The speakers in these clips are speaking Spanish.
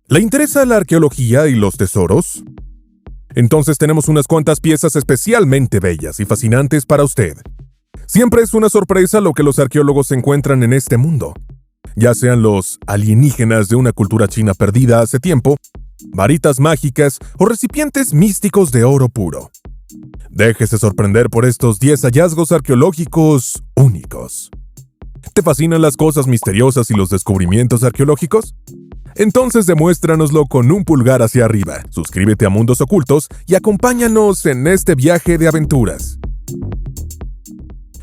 ¿Le interesa la arqueología y los tesoros? Entonces tenemos unas cuantas piezas especialmente bellas y fascinantes para usted. Siempre es una sorpresa lo que los arqueólogos encuentran en este mundo. Ya sean los alienígenas de una cultura china perdida hace tiempo, varitas mágicas o recipientes místicos de oro puro. Déjese sorprender por estos 10 hallazgos arqueológicos únicos. ¿Te fascinan las cosas misteriosas y los descubrimientos arqueológicos? Entonces demuéstranoslo con un pulgar hacia arriba. Suscríbete a Mundos Ocultos y acompáñanos en este viaje de aventuras.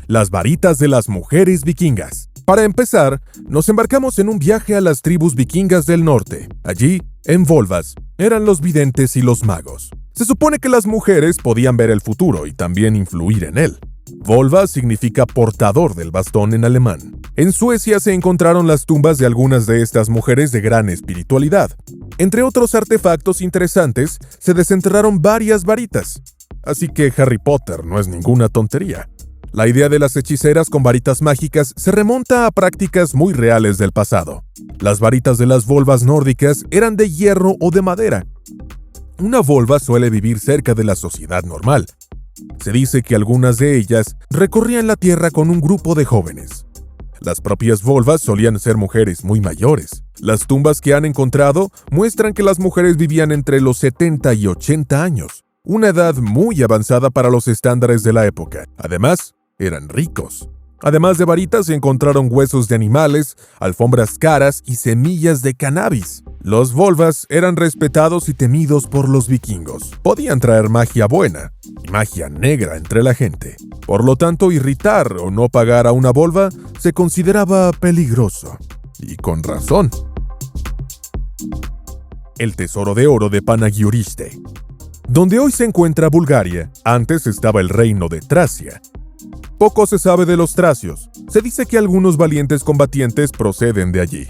Las varitas de las mujeres vikingas. Para empezar, nos embarcamos en un viaje a las tribus vikingas del norte. Allí, en Volvas, eran los videntes y los magos. Se supone que las mujeres podían ver el futuro y también influir en él. Volva significa portador del bastón en alemán. En Suecia se encontraron las tumbas de algunas de estas mujeres de gran espiritualidad. Entre otros artefactos interesantes, se desenterraron varias varitas. Así que Harry Potter no es ninguna tontería. La idea de las hechiceras con varitas mágicas se remonta a prácticas muy reales del pasado. Las varitas de las volvas nórdicas eran de hierro o de madera. Una volva suele vivir cerca de la sociedad normal. Se dice que algunas de ellas recorrían la tierra con un grupo de jóvenes. Las propias volvas solían ser mujeres muy mayores. Las tumbas que han encontrado muestran que las mujeres vivían entre los 70 y 80 años, una edad muy avanzada para los estándares de la época. Además, eran ricos. Además de varitas, se encontraron huesos de animales, alfombras caras y semillas de cannabis. Los volvas eran respetados y temidos por los vikingos. Podían traer magia buena y magia negra entre la gente. Por lo tanto, irritar o no pagar a una volva se consideraba peligroso. Y con razón. El tesoro de oro de Panagiuriste. Donde hoy se encuentra Bulgaria, antes estaba el reino de Tracia. Poco se sabe de los tracios. Se dice que algunos valientes combatientes proceden de allí.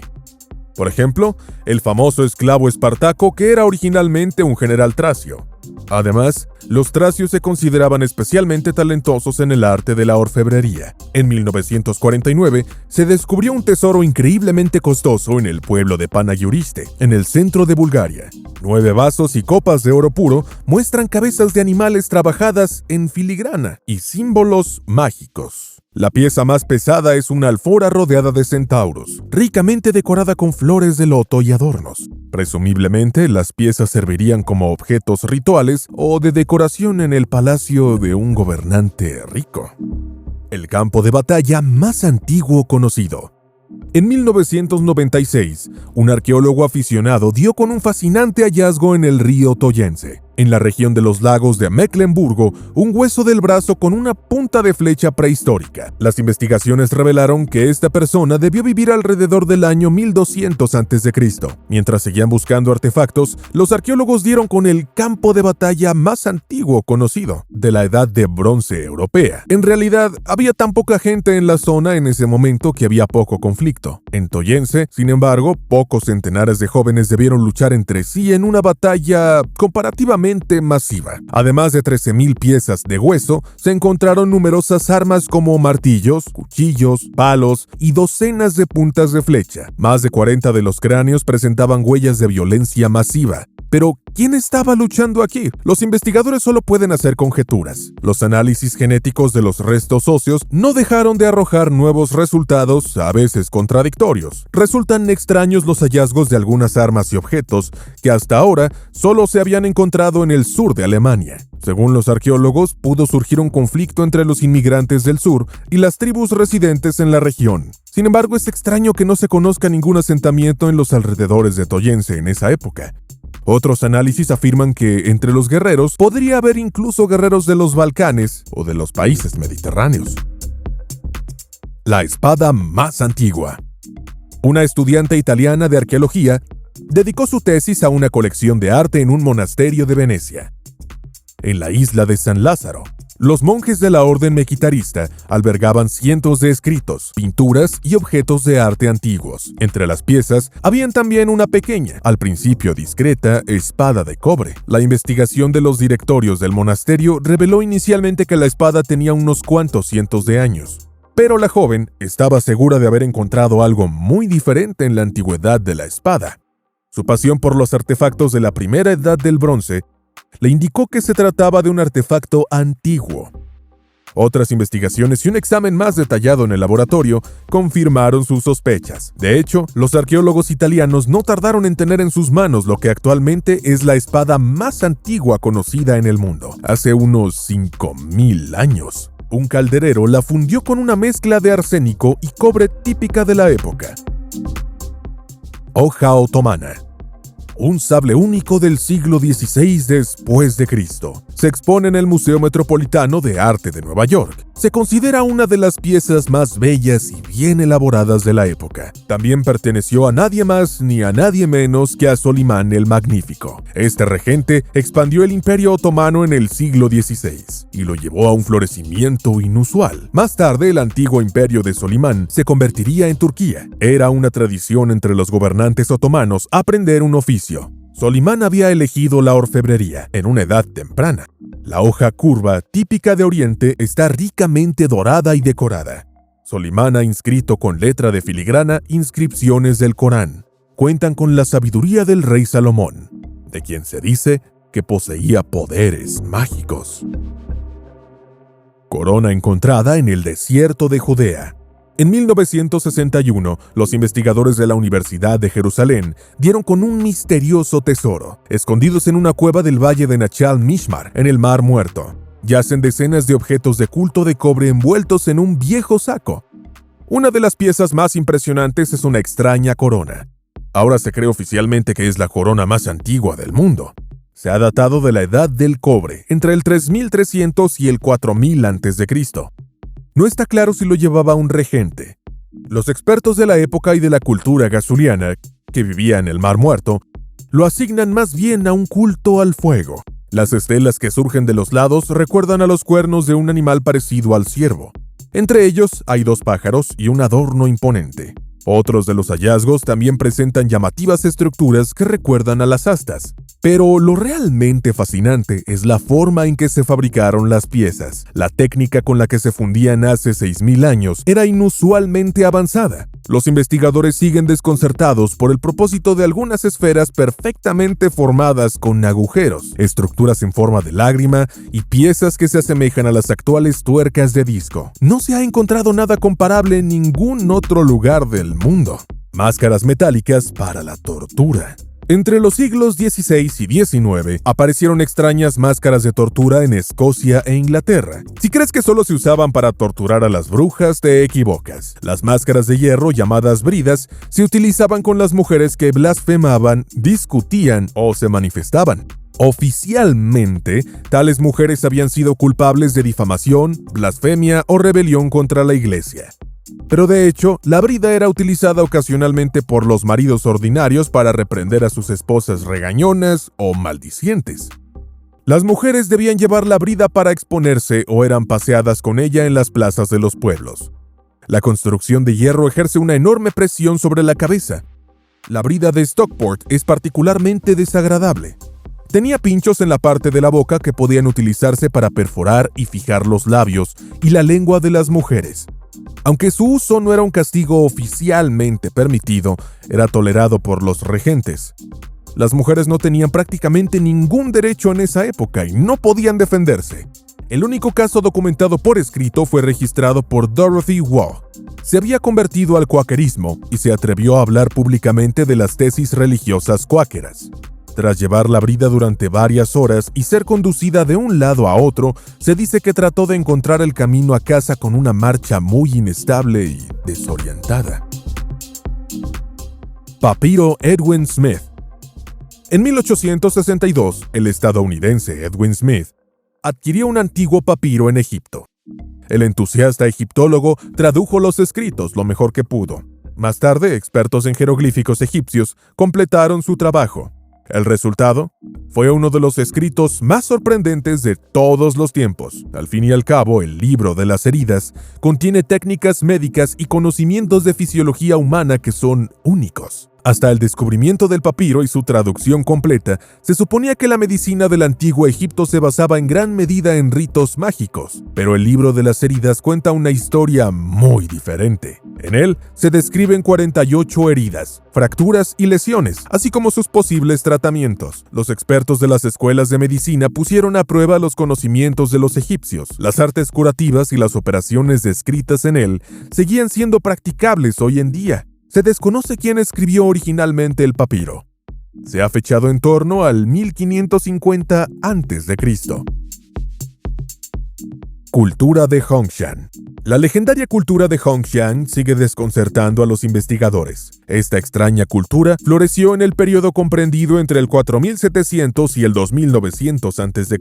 Por ejemplo, el famoso esclavo Espartaco, que era originalmente un general tracio. Además, los tracios se consideraban especialmente talentosos en el arte de la orfebrería. En 1949, se descubrió un tesoro increíblemente costoso en el pueblo de Panagiuriste, en el centro de Bulgaria. 9 vasos y copas de oro puro muestran cabezas de animales trabajadas en filigrana y símbolos mágicos. La pieza más pesada es una alfora rodeada de centauros, ricamente decorada con flores de loto y adornos. Presumiblemente, las piezas servirían como objetos rituales o de decoración en el palacio de un gobernante rico. El campo de batalla más antiguo conocido. En 1996, un arqueólogo aficionado dio con un fascinante hallazgo en el río Toyense, en la región de los lagos de Mecklemburgo, un hueso del brazo con una punta de flecha prehistórica. Las investigaciones revelaron que esta persona debió vivir alrededor del año 1200 a.C. Mientras seguían buscando artefactos, los arqueólogos dieron con el campo de batalla más antiguo conocido, de la Edad de Bronce europea. En realidad, había tan poca gente en la zona en ese momento que había poco conflicto. En Toyense, sin embargo, pocos centenares de jóvenes debieron luchar entre sí en una batalla comparativamente masiva. Además de 13,000 piezas de hueso, se encontraron numerosas armas como martillos, cuchillos, palos y docenas de puntas de flecha. Más de 40 de los cráneos presentaban huellas de violencia masiva. Pero, ¿quién estaba luchando aquí? Los investigadores solo pueden hacer conjeturas. Los análisis genéticos de los restos óseos no dejaron de arrojar nuevos resultados, a veces contradictorios. Resultan extraños los hallazgos de algunas armas y objetos que hasta ahora solo se habían encontrado en el sur de Alemania. Según los arqueólogos, pudo surgir un conflicto entre los inmigrantes del sur y las tribus residentes en la región. Sin embargo, es extraño que no se conozca ningún asentamiento en los alrededores de Toyense en esa época. Otros análisis afirman que entre los guerreros podría haber incluso guerreros de los Balcanes o de los países mediterráneos. La espada más antigua. Una estudiante italiana de arqueología dedicó su tesis a una colección de arte en un monasterio de Venecia. En la isla de San Lázaro, los monjes de la orden mequitarista albergaban cientos de escritos, pinturas y objetos de arte antiguos. Entre las piezas, habían también una pequeña, al principio discreta, espada de cobre. La investigación de los directorios del monasterio reveló inicialmente que la espada tenía unos cuantos cientos de años. Pero la joven estaba segura de haber encontrado algo muy diferente en la antigüedad de la espada. Su pasión por los artefactos de la primera edad del bronce le indicó que se trataba de un artefacto antiguo. Otras investigaciones y un examen más detallado en el laboratorio confirmaron sus sospechas. De hecho, los arqueólogos italianos no tardaron en tener en sus manos lo que actualmente es la espada más antigua conocida en el mundo. Hace unos 5000 años, un calderero la fundió con una mezcla de arsénico y cobre típica de la época. Hoja otomana. Un sable único del siglo XVI después de Cristo. Se expone en el Museo Metropolitano de Arte de Nueva York. Se considera una de las piezas más bellas y bien elaboradas de la época. También perteneció a nadie más ni a nadie menos que a Solimán el Magnífico. Este regente expandió el Imperio Otomano en el siglo XVI y lo llevó a un florecimiento inusual. Más tarde, el antiguo imperio de Solimán se convertiría en Turquía. Era una tradición entre los gobernantes otomanos aprender un oficio. Solimán había elegido la orfebrería en una edad temprana. La hoja curva, típica de Oriente, está ricamente dorada y decorada. Solimán ha inscrito con letra de filigrana inscripciones del Corán. Cuentan con la sabiduría del rey Salomón, de quien se dice que poseía poderes mágicos. Corona encontrada en el desierto de Judea. En 1961, los investigadores de la Universidad de Jerusalén dieron con un misterioso tesoro, escondidos en una cueva del valle de Nachal Mishmar, en el Mar Muerto. Yacen decenas de objetos de culto de cobre envueltos en un viejo saco. Una de las piezas más impresionantes es una extraña corona. Ahora se cree oficialmente que es la corona más antigua del mundo. Se ha datado de la edad del cobre, entre el 3300 y el 4000 a.C. No está claro si lo llevaba un regente. Los expertos de la época y de la cultura gazuliana, que vivía en el Mar Muerto, lo asignan más bien a un culto al fuego. Las estelas que surgen de los lados recuerdan a los cuernos de un animal parecido al ciervo. Entre ellos hay 2 pájaros y un adorno imponente. Otros de los hallazgos también presentan llamativas estructuras que recuerdan a las astas. Pero lo realmente fascinante es la forma en que se fabricaron las piezas. La técnica con la que se fundían hace 6000 años era inusualmente avanzada. Los investigadores siguen desconcertados por el propósito de algunas esferas perfectamente formadas con agujeros, estructuras en forma de lágrima y piezas que se asemejan a las actuales tuercas de disco. No se ha encontrado nada comparable en ningún otro lugar del mundo. Máscaras metálicas para la tortura. Entre los siglos XVI y XIX aparecieron extrañas máscaras de tortura en Escocia e Inglaterra. Si crees que solo se usaban para torturar a las brujas, te equivocas. Las máscaras de hierro, llamadas bridas, se utilizaban con las mujeres que blasfemaban, discutían o se manifestaban. Oficialmente, tales mujeres habían sido culpables de difamación, blasfemia o rebelión contra la iglesia. Pero de hecho, la brida era utilizada ocasionalmente por los maridos ordinarios para reprender a sus esposas regañonas o maldicientes. Las mujeres debían llevar la brida para exponerse o eran paseadas con ella en las plazas de los pueblos. La construcción de hierro ejerce una enorme presión sobre la cabeza. La brida de Stockport es particularmente desagradable. Tenía pinchos en la parte de la boca que podían utilizarse para perforar y fijar los labios y la lengua de las mujeres. Aunque su uso no era un castigo oficialmente permitido, era tolerado por los regentes. Las mujeres no tenían prácticamente ningún derecho en esa época y no podían defenderse. El único caso documentado por escrito fue registrado por Dorothy Waugh. Se había convertido al cuáquerismo y se atrevió a hablar públicamente de las tesis religiosas cuáqueras. Tras llevar la brida durante varias horas y ser conducida de un lado a otro, se dice que trató de encontrar el camino a casa con una marcha muy inestable y desorientada. Papiro Edwin Smith. En 1862, el estadounidense Edwin Smith adquirió un antiguo papiro en Egipto. El entusiasta egiptólogo tradujo los escritos lo mejor que pudo. Más tarde, expertos en jeroglíficos egipcios completaron su trabajo. El resultado fue uno de los escritos más sorprendentes de todos los tiempos. Al fin y al cabo, el libro de las heridas contiene técnicas médicas y conocimientos de fisiología humana que son únicos. Hasta el descubrimiento del papiro y su traducción completa, se suponía que la medicina del antiguo Egipto se basaba en gran medida en ritos mágicos, pero el libro de las heridas cuenta una historia muy diferente. En él se describen 48 heridas, fracturas y lesiones, así como sus posibles tratamientos. Los expertos de las escuelas de medicina pusieron a prueba los conocimientos de los egipcios. Las artes curativas y las operaciones descritas en él seguían siendo practicables hoy en día. Se desconoce quién escribió originalmente el papiro. Se ha fechado en torno al 1550 a.C. Cultura de Hongshan. La legendaria cultura de Hongshan sigue desconcertando a los investigadores. Esta extraña cultura floreció en el periodo comprendido entre el 4700 y el 2900 a.C.,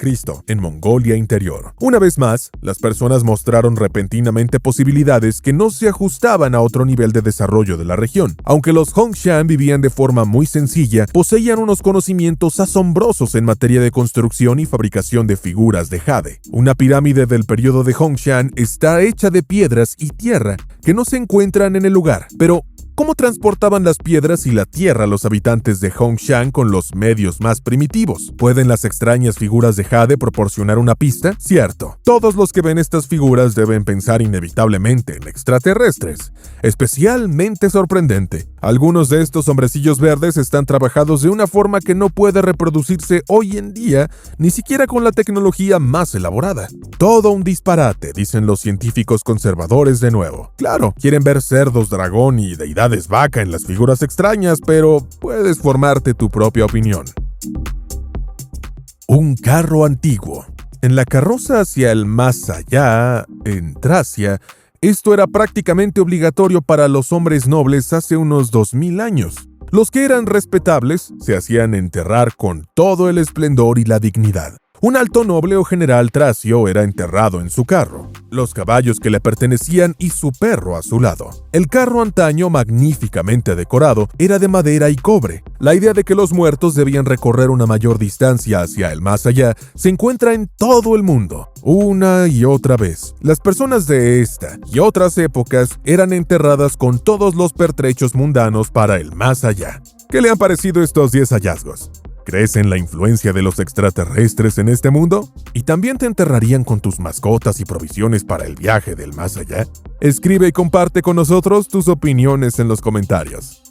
en Mongolia Interior. Una vez más, las personas mostraron repentinamente posibilidades que no se ajustaban a otro nivel de desarrollo de la región. Aunque los Hongshan vivían de forma muy sencilla, poseían unos conocimientos asombrosos en materia de construcción y fabricación de figuras de jade. Una pirámide del periodo de Hongshan está hecha de piedras y tierra que no se encuentran en el lugar. Pero, ¿cómo transportaban las piedras y la tierra los habitantes de Hongshan con los medios más primitivos? ¿Pueden las extrañas figuras de jade proporcionar una pista? Cierto. Todos los que ven estas figuras deben pensar inevitablemente en extraterrestres. Especialmente sorprendente. Algunos de estos hombrecillos verdes están trabajados de una forma que no puede reproducirse hoy en día, ni siquiera con la tecnología más elaborada. Todo un disparate, dicen los científicos conservadores de nuevo. Claro, quieren ver cerdos dragón y deidades vaca en las figuras extrañas, pero puedes formarte tu propia opinión. Un carro antiguo. En la carroza hacia el más allá, en Tracia, esto era prácticamente obligatorio para los hombres nobles hace unos 2000 años. Los que eran respetables se hacían enterrar con todo el esplendor y la dignidad. Un alto noble o general tracio era enterrado en su carro, los caballos que le pertenecían y su perro a su lado. El carro antaño, magníficamente decorado, era de madera y cobre. La idea de que los muertos debían recorrer una mayor distancia hacia el más allá se encuentra en todo el mundo, una y otra vez. Las personas de esta y otras épocas eran enterradas con todos los pertrechos mundanos para el más allá. ¿Qué le han parecido estos 10 hallazgos? ¿Crees en la influencia de los extraterrestres en este mundo? ¿Y también te enterrarían con tus mascotas y provisiones para el viaje del más allá? Escribe y comparte con nosotros tus opiniones en los comentarios.